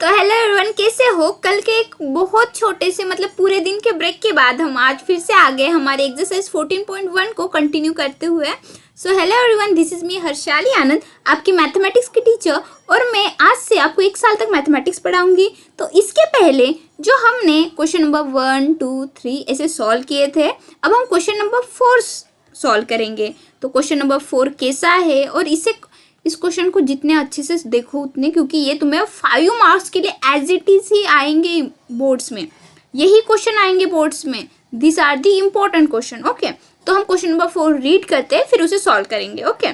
तो hello everyone, कैसे हो? कल के एक बहुत छोटे से मतलब पूरे दिन के ब्रेक के बाद हम आज फिर से आ गए हमारे एक्सरसाइज 14.1 को कंटिन्यू करते हुए। So hello everyone, this is me Harshali Anand, आपकी मैथमेटिक्स की टीचर, और मैं आज से आपको 1 साल तक मैथमेटिक्स पढ़ाऊंगी। तो इसके पहले जो हमने क्वेश्चन नंबर 1, 2, 3 ऐसे सॉल्व किए थे, अब हम क्वेश्चन नंबर 4 सॉल्व करेंगे। तो क्वेश्चन नंबर 4 कैसा है, और इस क्वेश्चन को जितने अच्छे से देखो उतने, क्योंकि ये तुम्हें 5 मार्क्स के लिए एज इट इज ही आएंगे बोर्ड्स में, यही क्वेश्चन आएंगे बोर्ड्स में। This are the important question. Okay, तो हम क्वेश्चन नंबर 4 रीड करते हैं, फिर उसे सॉल्व करेंगे। Okay,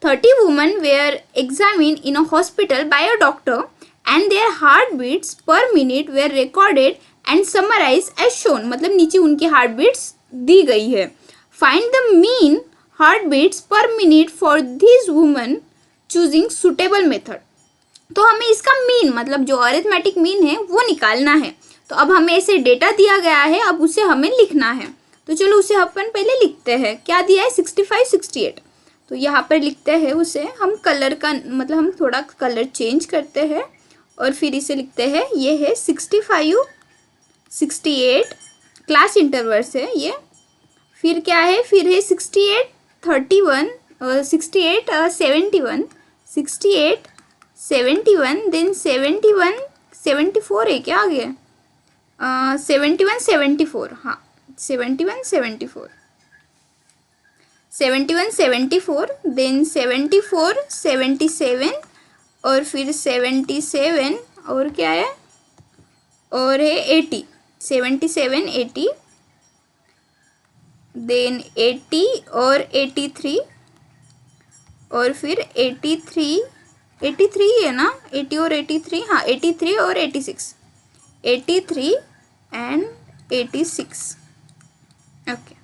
30 women were examined in a hospital by a doctor and their heartbeats per minute were recorded and summarized as shown। मतलब नीचे उनकी heartbeats दी गई है। Find the mean heartbeats per minute for these women choosing suitable method। तो हमें इसका mean मतलब जो अरिथमेटिक मीन है वो निकालना है। तो अब हमें ऐसे डेटा दिया गया है, अब उसे हमें लिखना है। तो चलो उसे अपन पहले लिखते हैं। क्या दिया है? 65, 68। तो यहाँ पर लिखते हैं उसे हम कलर का, मतलब हम थोड़ा कलर चेंज करते हैं और फिर इसे लिखते हैं। ये है 65, 68 क्लास इंटरवल्स है ये। फिर क्या है? फिर है 68, 31, 68, 71, 68, 71, देन 71, 74 है क्या आगे? 71, 74, हाँ 71, 74, 71, 74, देन 74, 77 और फिर 77 और क्या है? और है 80, 77, 80, देन 80 और 83 और फिर 83, 83 है ना? 80 और 83, हाँ 83 और 86, 83 एंड 86। ओके,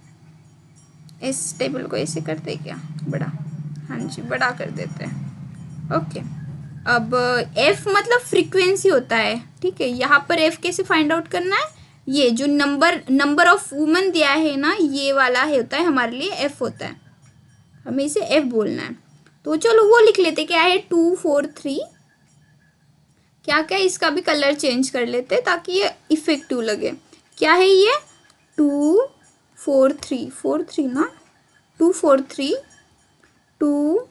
इस टेबल को ऐसे करते क्या बड़ा? हाँ जी, बड़ा कर देते हैं। ओके, अब एफ मतलब फ्रीक्वेंसी होता है, ठीक है। यहाँ पर एफ कैसे फाइंड आउट करना है? ये जो नंबर ऑफ वुमेन दिया है ना, ये वाला है होता है हमारे लिए एफ होता है, हमें इसे एफ बोलना है। तो चलो वो लिख लेते। क्या है? 2, 4, 3। क्या क्या, इसका भी कलर चेंज कर लेते ताकि ये इफेक्टिव लगे। क्या है ये? 2, 4, 3, 4, 3 ना, 2, 4, 3, 2,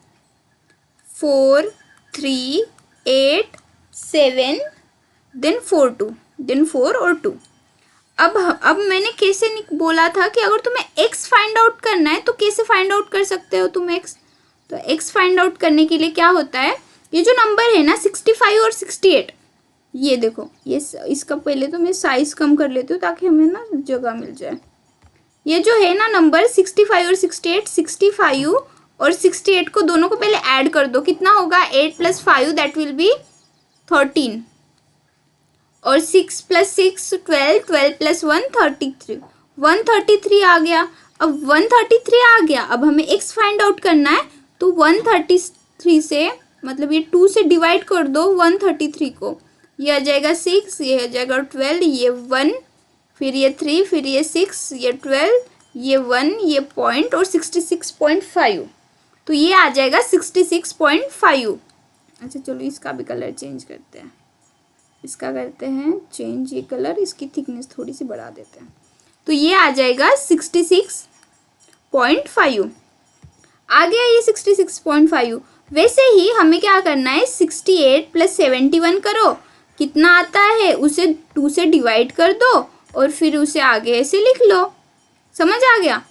4, 3, 8, 7, देन 4, 2, देन 4 और 2। अब मैंने कैसे बोला था कि अगर तुम्हें x फाइंड आउट करना है तो कैसे फाइंड आउट कर सकते हो तुम x? तो x फाइंड आउट करने के लिए क्या होता है, ये जो नंबर है ना 65 और 68, ये देखो, ये इसका पहले तो मैं साइज कम कर लेती हूँ ताकि हमें ना जगह मिल जाए। ये जो है ना नंबर 65 और 68, 65 और 68 को दोनों को पहले ऐड कर दो। कितना होगा? 8 + 5 दैट विल बी 13, और 6 + 6 12, 12 + 1 33, 133 आ गया। अब 133 आ गया, अब हमें x फाइंड आउट करना है। तो 133 से मतलब ये 2 से डिवाइड कर दो 133 को, ये आ जाएगा 6, ये आ जाएगा 12, ये 1, फिर ये 3, फिर ये 6, ये 12, ये 1, ये पॉइंट और 66.5। तो ये आ जाएगा 66.5। अच्छा चलो इसका भी कलर चेंज करते हैं, इसका करते हैं चेंज, ये कलर, इसकी थिकनेस थोड़ी सी बढ़ा देते हैं। तो ये आ जाएगा 66.5 आ गया, ये 66.5। वैसे ही हमें क्या करना है? 68 + 71 करो, कितना आता है उसे 2 से डिवाइड कर दो और फिर उसे आगे ऐसे लिख लो। समझ आ गया?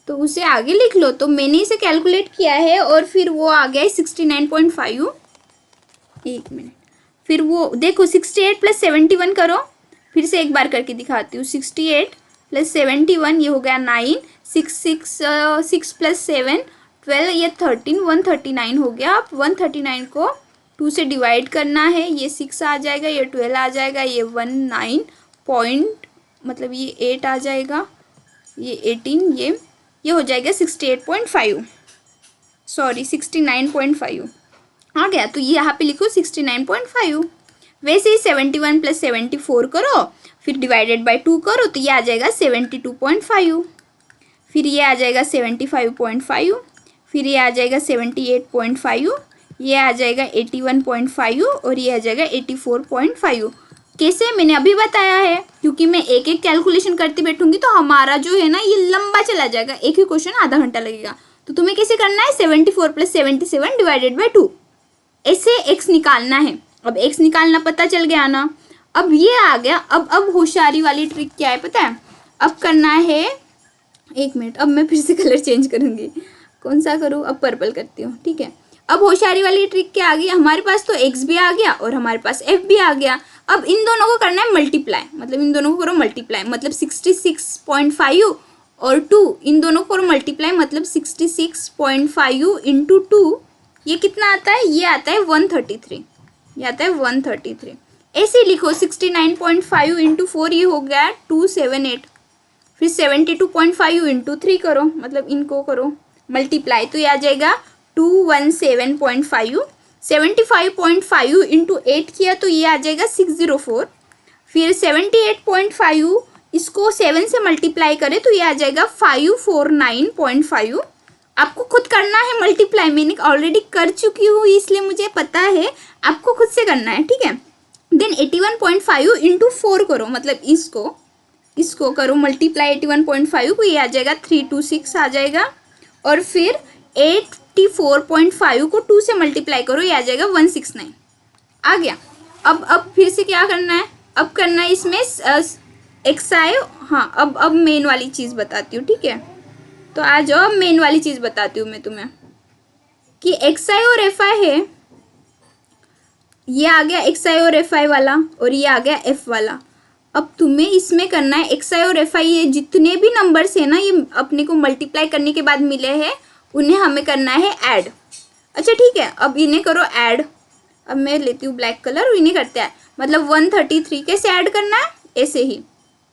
तो उसे आगे लिख लो। तो मैंने इसे कैलकुलेट किया है और फिर वो आ गया 69.5। एक मिनट, फिर वो देखो 68 + 71 करो, फिर से एक बार करके दिखाती हूँ। 68 + 71 ये हो गया 9, 6 + 7 12, ये 13, 139 हो गया। अब 139 को 2 से डिवाइड करना है, ये 6 आ जाएगा, ये 12 आ जाएगा, ये 19 पॉइंट मतलब ये 8 आ जाएगा, ये 18, ये हो जाएगा 68.5, सॉरी 69.5 आ गया। तो ये यहाँ पे लिखो 69.5। वैसे ही 71 + 74 करो, फिर डिवाइडेड बाय 2 करो, तो ये आ जाएगा 72.5, फिर ये आ जाएगा 75.5, फिर ये आ जाएगा 78.5, ये आ जाएगा 81.5 और ये आ जाएगा 84.5। कैसे, मैंने अभी बताया है, क्योंकि मैं एक एक कैलकुलेशन करती बैठूंगी तो हमारा जो है ना ये लंबा चला जाएगा, एक ही क्वेश्चन आधा घंटा लगेगा। तो तुम्हें कैसे करना है, 74 + 77 डिवाइडेड बाई 2, ऐसे x निकालना है। अब x निकालना पता चल गया ना। अब ये आ गया। अब होशियारी वाली ट्रिक क्या है पता है, अब करना है, एक मिनट, अब मैं फिर से कलर चेंज करूंगी, कौन सा करूँ, अब पर्पल करती हूँ, ठीक है। अब होशियारी वाली ट्रिक क्या आ गई, हमारे पास तो x भी आ गया और हमारे पास f भी आ गया। अब इन दोनों को करना है मल्टीप्लाई, मतलब इन दोनों को करो मल्टीप्लाई, मतलब 66.5 और 2, इन दोनों को करो मल्टीप्लाई, मतलब 66.5 इंटू 2, ये कितना आता है, ये आता है 133, ये आता है 133। ऐसे लिखो 69.5 इंटू 4, ये हो गया 278, फिर 72.5 इंटू 3 करो, मतलब इनको करो मल्टीप्लाई, तो ये आ जाएगा 217.5। 75.5 इंटू 8 किया तो ये आ जाएगा 604। फिर 78.5 इसको 7 से मल्टीप्लाई करें तो ये आ जाएगा 549.5। आपको खुद करना है मल्टीप्लाई, मैंने ऑलरेडी कर चुकी हूँ इसलिए मुझे पता है, आपको खुद से करना है, ठीक है। देन 81.5 इंटू 4 करो, मतलब इसको करो मल्टीप्लाई 81.5 को, ये आ जाएगा 326 आ जाएगा। और फिर 84.5 को 2 से मल्टीप्लाई करो, ये आ जाएगा 169 आ गया। अब फिर से क्या करना है, अब करना है इसमें एक्सआई। हाँ, अब मेन वाली चीज़ बताती हूँ, ठीक है। तो आ जाओ, अब मेन वाली चीज़ बताती हूँ मैं तुम्हें कि एक्सआई और एफआई है, ये आ गया एक्सआई और एफआई वाला और ये आ गया एफ वाला। अब तुम्हें इसमें करना है एक्सआई और एफआई, ये जितने भी नंबर्स है ना ये अपने को मल्टीप्लाई करने के बाद मिले हैं, उन्हें हमें करना है ऐड। अच्छा ठीक है, अब इन्हें करो ऐड। अब मैं लेती हूँ ब्लैक कलर और इन्हें करते हैं, मतलब 133 कैसे ऐड करना है, ऐसे ही,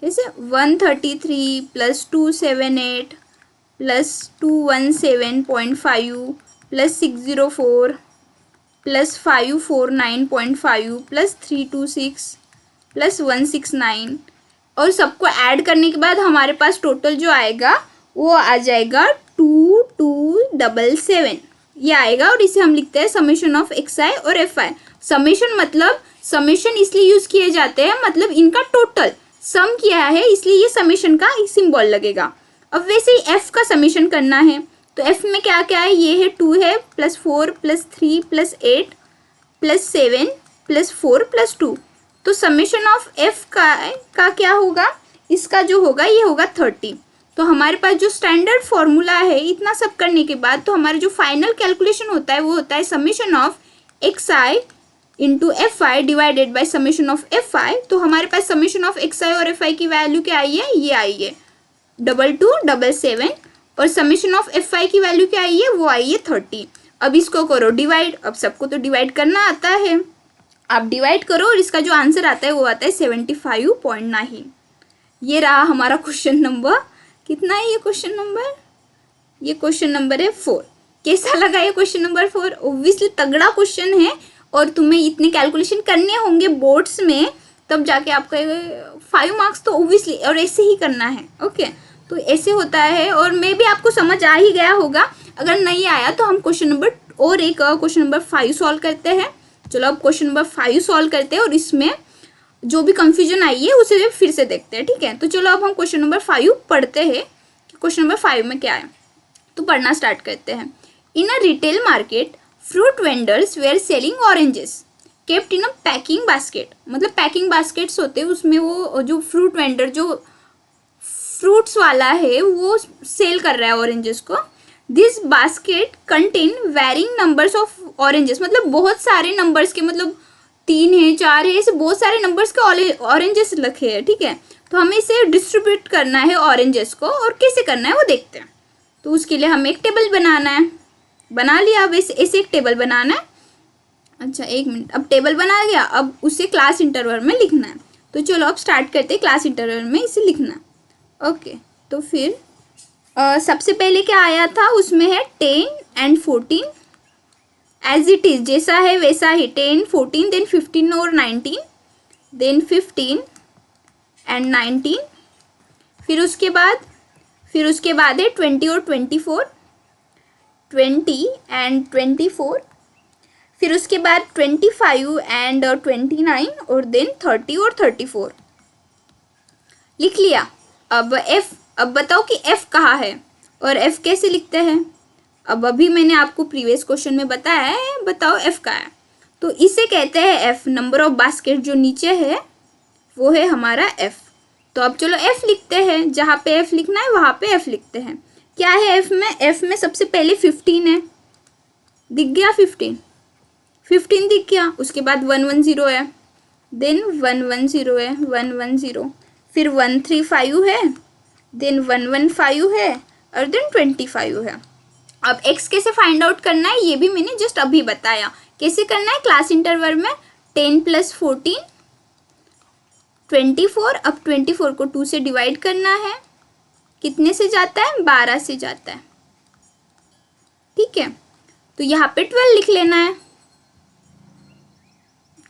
कैसे 133 + 278 + 217.5 + 604 + 549.5 + 326 + 169, और सबको ऐड करने के बाद हमारे पास टोटल जो आएगा वो आ जाएगा 2277, ये आएगा। और इसे हम लिखते हैं समेशन ऑफ एक्सआई और एफआई। समेशन मतलब समेशन इसलिए यूज किए जाते हैं, मतलब इनका टोटल सम किया है इसलिए ये समेशन का सिंबल लगेगा। अब वैसे ही एफ का समेशन करना है, तो एफ में क्या क्या है, ये है 2 है +4 +3 +8 +7 +4 +2, तो समेशन ऑफ एफ का क्या होगा, इसका जो होगा ये होगा 30। तो हमारे पास जो स्टैंडर्ड फॉर्मूला है इतना सब करने के बाद, तो हमारा जो फाइनल कैलकुलेशन होता है वो होता है summation of XI into F I divided by summation of F I. तो हमारे पास समेशन ऑफ एक्सआई और एफ आई की वैल्यू क्या आई है, ये आई है 2277, और समेशन ऑफ एफ आई की वैल्यू क्या आई है, वो आई है 30। अब इसको करो डिवाइड, अब सबको तो डिवाइड करना आता है, आप डिवाइड करो और इसका जो आंसर आता है वो आता है 75.9। ये रहा हमारा क्वेश्चन नंबर, कितना है ये क्वेश्चन नंबर, ये क्वेश्चन नंबर है 4। कैसा लगा ये क्वेश्चन नंबर 4? ऑब्वियसली तगड़ा क्वेश्चन है, और तुम्हें इतने कैलकुलेशन करने होंगे बोर्ड्स में, तब जाके आपका 5 मार्क्स तो ऑब्वियसली, और ऐसे ही करना है, ओके। तो ऐसे होता है, और मे भी आपको समझ आ ही गया होगा। अगर नहीं आया तो हम क्वेश्चन नंबर और एक क्वेश्चन नंबर 5 सॉल्व करते हैं। चलो अब क्वेश्चन नंबर 5 सॉल्व करते हैं, और इसमें जो भी कंफ्यूजन आई है उसे फिर से देखते हैं, ठीक है। तो चलो अब हम क्वेश्चन नंबर 5 पढ़ते हैं कि क्वेश्चन नंबर 5 में क्या है। तो पढ़ना स्टार्ट करते हैं। In a retail market fruit vendors were selling oranges kept in a packing basket, मतलब पैकिंग बास्केट्स होते हैं, उसमें वो जो फ्रूट वेंडर जो फ्रूट्स वाला है वो सेल कर रहा है ऑरेंजेस को। This basket contain varying numbers of oranges, मतलब बहुत सारे नंबर्स के, मतलब 3 है 4 है, ऐसे बहुत सारे नंबर्स के ऑरेंजेस रखे हैं, ठीक है। तो हमें इसे डिस्ट्रीब्यूट करना है ऑरेंजेस को, और कैसे करना है वो देखते हैं। तो उसके लिए हमें एक टेबल बनाना है, बना लिया। अब ऐसे एक टेबल बनाना है। अच्छा एक मिनट, अब टेबल बना गया, अब उसे क्लास इंटरवल में लिखना है। तो चलो अब स्टार्ट करते हैं क्लास इंटरवल में इसे लिखना। ओके, तो फिर सबसे पहले क्या आया था, उसमें है 10 and 14 एज इट इज़, जैसा है वैसा ही 10 14, देन 15 और 19, देन 15 and 19, फिर उसके बाद है 20 और 24, 20 and 24, फिर उसके बाद 25 एंड 29 और देन 30 और 34 लिख लिया। अब f, अब बताओ कि f कहाँ है और f कैसे लिखते हैं। अब अभी मैंने आपको प्रीवियस क्वेश्चन में बताया है, बताओ f कहाँ है। तो इसे कहते हैं f, नंबर ऑफ बास्केट जो नीचे है वो है हमारा f। तो अब चलो f लिखते हैं, जहाँ पे f लिखना है वहाँ पे f लिखते हैं। क्या है f में, f में सबसे पहले 15 है, दिख गया 15 दिख गया। उसके बाद 110 है, देन 110 है, 110, फिर 135 है, देन 115 है और देन 25 है। अब x कैसे फाइंड आउट करना है ये भी मैंने जस्ट अभी बताया। कैसे करना है, क्लास इंटरवल में 10 + 14 24। अब 24 को 2 से डिवाइड करना है, कितने से जाता है, 12 से जाता है। ठीक है, तो यहाँ पे 12 लिख लेना है।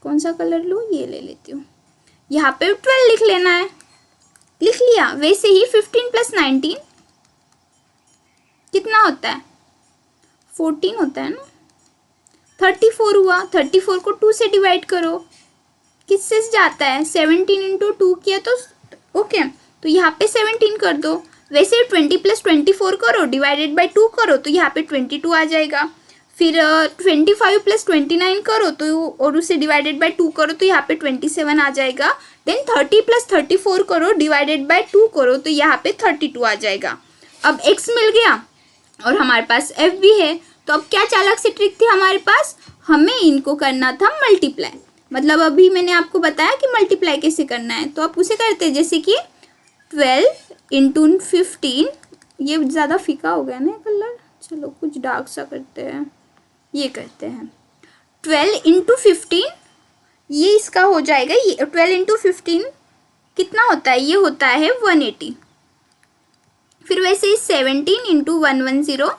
कौन सा कलर लूँ, ये ले लेती हूँ। यहाँ पे 12 लिख लेना है, लिख लिया। वैसे ही 15 + 19 कितना होता है, 14 होता है ना। 34 हुआ, 34 को 2 से डिवाइड करो, किससे जाता है, 17 × 2 किया तो ओके। तो यहाँ पे 17 कर दो। वैसे 20 + 24 करो, डिवाइडेड बाय 2 करो तो यहाँ पे 22 आ जाएगा। फिर 25 + 29 करो तो और उसे डिवाइडेड बाय 2 करो तो यहाँ पे 27 आ जाएगा। देन 30 + 34 करो, डिवाइडेड बाय 2 करो तो यहाँ पे 32 आ जाएगा। अब x मिल गया और हमारे पास f भी है। तो अब क्या चालाक सी ट्रिक थी हमारे पास, हमें इनको करना था मल्टीप्लाई। मतलब अभी मैंने आपको बताया कि मल्टीप्लाई कैसे करना है, तो आप उसे करते हैं। जैसे कि 12 × 15, ये ज़्यादा फीका हो गया ना कलर, चलो कुछ डार्क सा करते हैं, ये करते हैं। 12 × 15 ये इसका हो जाएगा, ये 12 × 15 कितना होता है, ये होता है 180। फिर वैसे ही 17 × 110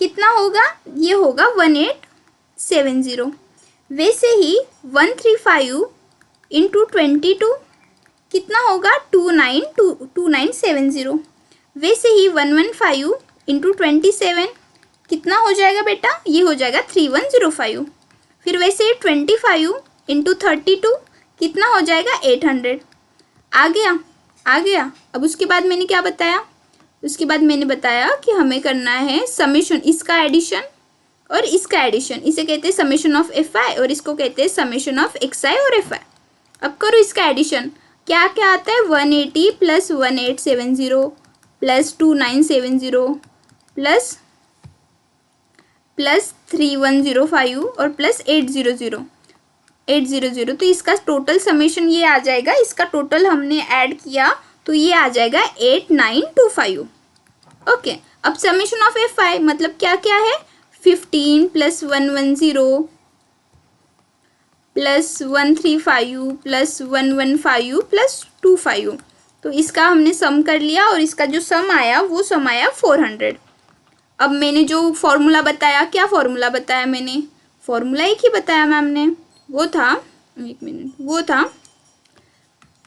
कितना होगा, ये होगा 1870। वैसे ही 135 × 22 कितना होगा, 2970। वैसे ही 115 × 27 कितना हो जाएगा बेटा, ये हो जाएगा 3105। फिर वैसे ही 25 × 32 कितना हो जाएगा, 800। आ गया, आ गया। अब उसके बाद मैंने क्या बताया, उसके बाद मैंने बताया कि हमें करना है समेशन, इसका एडिशन और इसका एडिशन, इसे कहते हैं समेशन ऑफ fi और इसको कहते हैं समेशन ऑफ xi और fi। अब करो इसका एडिशन, क्या क्या आता है, 180 + 1870 + 2970 प्लस 3105 और प्लस 800। तो इसका टोटल समेशन ये आ जाएगा, इसका टोटल हमने ऐड किया तो ये आ जाएगा 8925। ओके, अब समेशन ऑफ fi मतलब क्या क्या है, 15 + 110 + 135 + 115 + 25। तो इसका हमने सम कर लिया और इसका जो सम आया वो सम आया 400। अब मैंने जो फॉर्मूला बताया, क्या फॉर्मूला बताया मैंने, फॉर्मूला एक ही बताया मैम ने, वो था, एक मिनट, वो था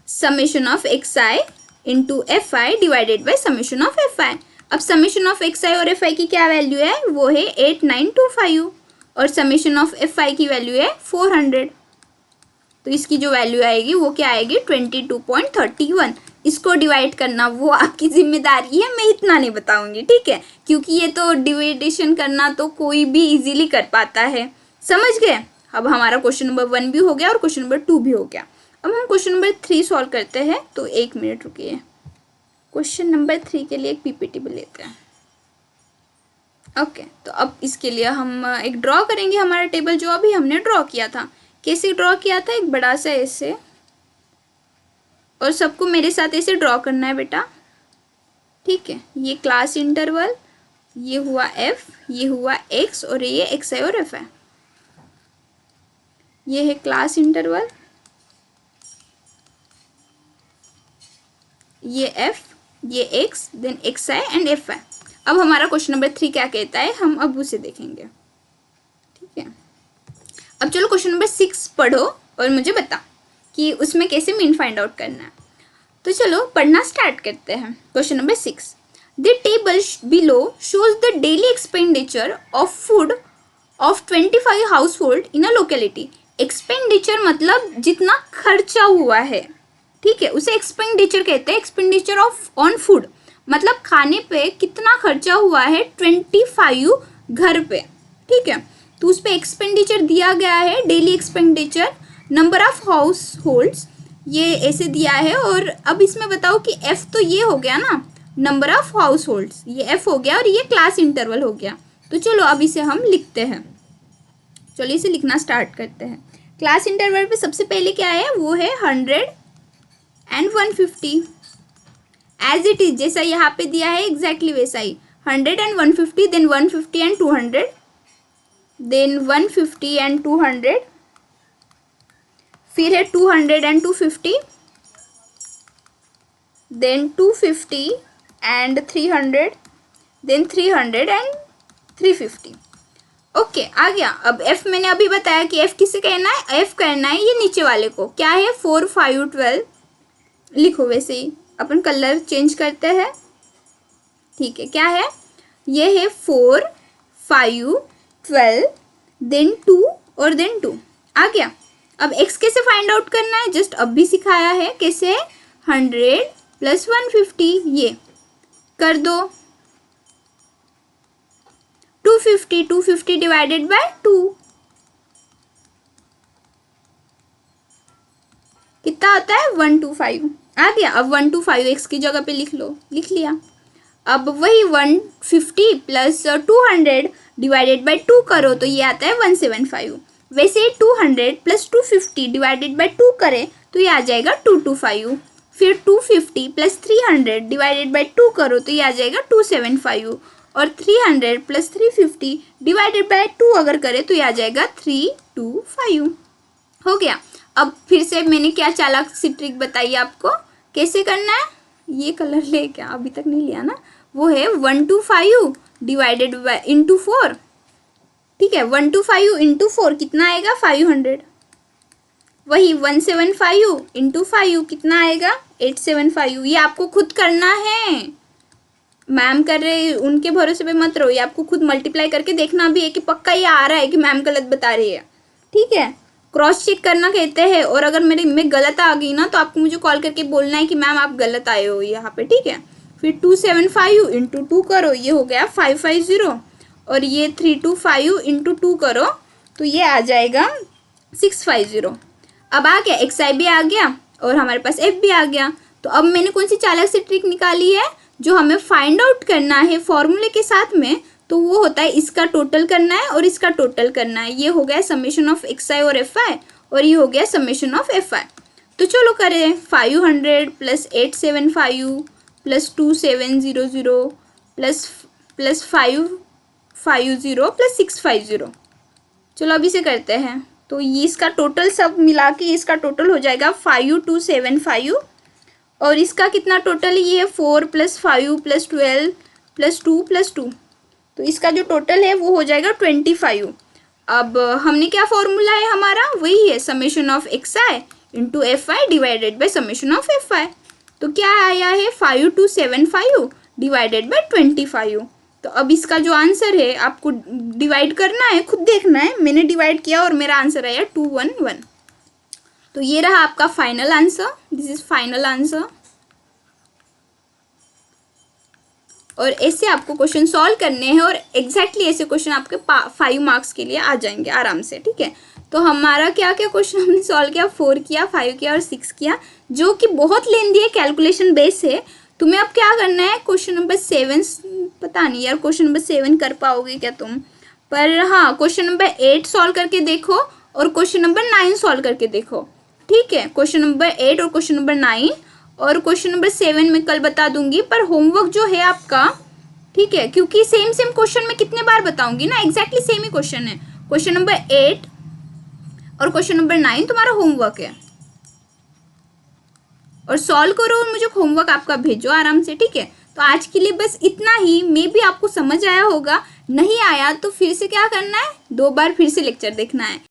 summation of xi × fi divided by summation of fi। अब समेशन ऑफ xi और fi की क्या वैल्यू है, वो है 8925 और समेशन ऑफ fi की वैल्यू है 400। तो इसकी जो वैल्यू आएगी वो क्या आएगी, 22.31। इसको डिवाइड करना वो आपकी जिम्मेदारी है, मैं इतना नहीं बताऊंगी, ठीक है, क्योंकि ये तो डिवाइडेशन करना तो कोई भी इजीली कर पाता है। समझ गए। अब हमारा क्वेश्चन नंबर 1 भी हो गया और क्वेश्चन नंबर 2 भी हो गया। अब हम क्वेश्चन नंबर 3 सॉल्व करते हैं, तो 1 मिनट रुकिए। क्वेश्चन नंबर 3 के लिए एक पीपीटी भी लेते हैं। ओके, तो अब इसके लिए हम एक ड्रॉ करेंगे हमारा टेबल जो अभी हमने ड्रॉ किया था। कैसे ड्रॉ किया था, एक बड़ा सा ऐसे, और सबको मेरे साथ ऐसे ड्रॉ करना है बेटा, ठीक है। ये क्लास इंटरवल, ये हुआ f, ये हुआ x और ये xi और fi। ये है क्लास इंटरवल, ये f, ये x, then xi and fi। अब हमारा क्वेश्चन नंबर 3 क्या कहता है, हम अब उसे देखेंगे, ठीक है। अब चलो क्वेश्चन नंबर 6 पढ़ो और मुझे बता कि उसमें कैसे मीन फाइंड आउट करना है। तो चलो पढ़ना स्टार्ट करते हैं। Question number 6, the table below shows the daily expenditure of food of 25 house hold in a locality. Expenditure मतलब जितना खर्चा हुआ है, ठीक है, उसे एक्सपेंडिचर कहते हैं। एक्सपेंडिचर ऑफ ऑन फूड मतलब खाने पे कितना खर्चा हुआ है 25 घर पे, ठीक है। तो उस पर एक्सपेंडिचर दिया गया है, daily expenditure, number of house holds ये ऐसे दिया है। और अब इसमें बताओ कि एफ तो ये हो गया ना, नंबर ऑफ हाउस होल्ड्स, ये एफ हो गया और ये क्लास इंटरवल हो गया। तो चलो अब इसे हम लिखते हैं, चलो इसे लिखना स्टार्ट करते हैं। क्लास इंटरवल पे सबसे पहले क्या है, वो है 100 एंड 150 एज इट इज, जैसा यहाँ पे दिया है एग्जैक्टली वैसा ही 100 and 150, then 150 and 200, then 150 and 200, फिर है 200 and 250, then 250 and 300, then 300 and 350। Okay आ गया। अब एफ मैंने अभी बताया कि एफ किसे कहना है, एफ कहना है ये नीचे वाले को। क्या है 4 5 12, लिखो वैसे ही, अपन कलर चेंज करते हैं, ठीक है। क्या है, ये है 4 5 12, देन 2 और देन 2 आ गया। अब x कैसे फाइंड आउट करना है, जस्ट अब भी सिखाया है कैसे, 100 प्लस 150 ये कर दो, 250 डिवाइडेड बाय 2 कितना होता है 125 आ गया। अब 125 x की जगह पे लिख लो, लिख लिया। अब वही 150 प्लस 200 डिवाइडेड बाय 2 करो तो ये आता है 175। वैसे 200 प्लस 250 डिवाइडेड बाय 2 करें तो ये आ जाएगा 225। फिर 250 प्लस 300 डिवाइडेड बाय 2 करो तो ये आ जाएगा 275। और 300 प्लस 350 डिवाइडेड बाय 2 अगर करें तो ये आ जाएगा 325। हो गया। अब फिर से मैंने क्या चालाक सी ट्रिक बताई आपको, कैसे करना है, ये कलर ले क्या अभी तक नहीं लिया ना, वो है 125 डिवाइडेड बाय इंटू 4, ठीक है। 125 इंटू 4 कितना आएगा 500, वही 175 इंटू 5 कितना आएगा 875। ये आपको खुद करना है, मैम कर रहे उनके भरोसे पे मत रहो, ये आपको खुद मल्टीप्लाई करके देखना भी है कि पक्का ये आ रहा है कि मैम गलत बता रही है, ठीक है। क्रॉस चेक करना कहते हैं। और अगर मैं गलत आ गई ना तो आपको मुझे कॉल करके बोलना है कि मैम आप गलत आए हो यहाँ पे, ठीक है। फिर 275 इंटू 2 करो, ये हो गया 550। और ये 325 इंटू 2 करो तो ये आ जाएगा 650। अब आ गया, एक्स आई भी आ गया और हमारे पास एफ भी आ गया। तो अब मैंने कौन सी चालाक सी ट्रिक निकाली है, जो हमें फाइंड आउट करना है फॉर्मूले के साथ में, तो वो होता है इसका टोटल करना है और इसका टोटल करना है। ये हो गया समेशन ऑफ एक्स आई और एफ आई, और ये हो गया समेशन ऑफ एफ आई। तो चलो करें, 500 प्लस 875 प्लस 2700 प्लस 550 प्लस 650। चलो अभी से करते हैं। तो ये इसका टोटल सब मिला के इसका टोटल हो जाएगा 5275। और इसका कितना टोटल है, ये है 4 प्लस 5 प्लस 12 प्लस 2 प्लस 2। तो इसका जो टोटल है वो हो जाएगा 25। अब हमने क्या फॉर्मूला है हमारा, वही है summation of x I into F I divided by summation of F I. तो क्या आया है 5275 डिवाइडेड बाई 25। तो अब इसका जो आंसर है आपको डिवाइड करना है, खुद देखना है। मैंने डिवाइड किया और मेरा आंसर आया 211। तो ये रहा आपका final answer, this is final answer. और ऐसे आपको क्वेश्चन सॉल्व करने हैं और एग्जैक्टली ऐसे क्वेश्चन आपके 5 मार्क्स के लिए आ जाएंगे आराम से, ठीक है। तो हमारा क्या क्या क्वेश्चन हमने सॉल्व किया, 4 किया, 5 किया और 6 किया, जो कि बहुत लेंदी है, कैलकुलेशन बेस है। तुम्हें अब क्या करना है, क्वेश्चन नंबर 7, पता नहीं यार क्वेश्चन नंबर 7 कर पाओगे क्या तुम, पर हाँ क्वेश्चन नंबर 8 सॉल्व करके देखो और क्वेश्चन नंबर 9 सॉल्व करके देखो, ठीक है। क्वेश्चन नंबर 8 और क्वेश्चन नंबर 9 और क्वेश्चन नंबर 7 मैं कल बता दूंगी, पर होमवर्क जो है आपका, ठीक है, क्योंकि सेम क्वेश्चन मैं कितने बार बताऊंगी ना, एग्जैक्टली सेम ही क्वेश्चन है। क्वेश्चन नंबर 8 और क्वेश्चन नंबर 9 तुम्हारा होमवर्क है, और सॉल्व करो और मुझे होमवर्क आपका भेजो आराम से, ठीक है। तो आज के लिए बस इतना ही। मे भी आपको समझ आया होगा, नहीं आया तो फिर से क्या करना है, 2 बार फिर से लेक्चर देखना है।